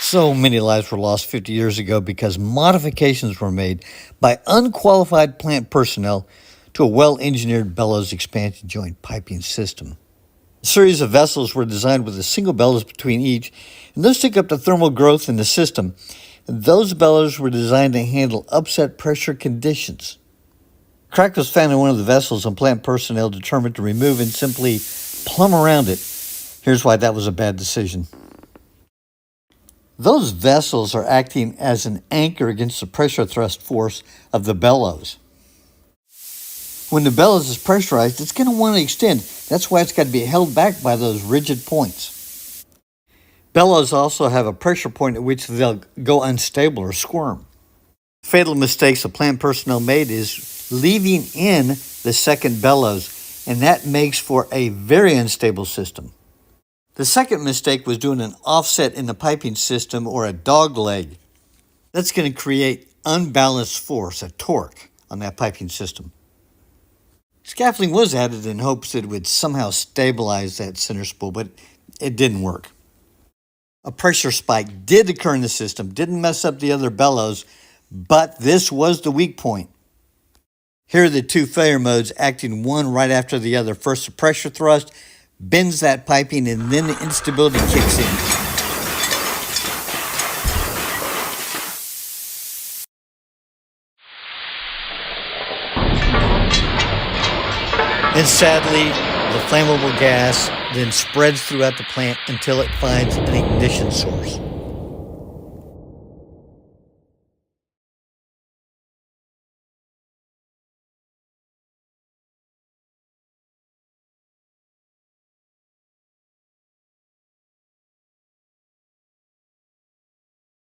So many lives were lost 50 years ago because modifications were made by unqualified plant personnel to a well-engineered bellows expansion joint piping system. A series of vessels were designed with a single bellows between each, and those took up the thermal growth in the system. And those bellows were designed to handle upset pressure conditions. A crack was found in one of the vessels, and plant personnel determined to remove and simply plumb around it. Here's why that was a bad decision. Those vessels are acting as an anchor against the pressure thrust force of the bellows. When the bellows is pressurized, it's going to want to extend. That's why it's got to be held back by those rigid points. Bellows also have a pressure point at which they'll go unstable or squirm. Fatal mistakes the plant personnel made is leaving in the second bellows, and that makes for a very unstable system. The second mistake was doing an offset in the piping system or a dog leg. That's going to create unbalanced force, a torque, on that piping system. Scaffolding was added in hopes that it would somehow stabilize that center spool, but it didn't work. A pressure spike did occur in the system, didn't mess up the other bellows, but this was the weak point. Here are the two failure modes acting one right after the other. First, the pressure thrust bends that piping, and then the instability kicks in. And sadly, the flammable gas then spreads throughout the plant until it finds an ignition source.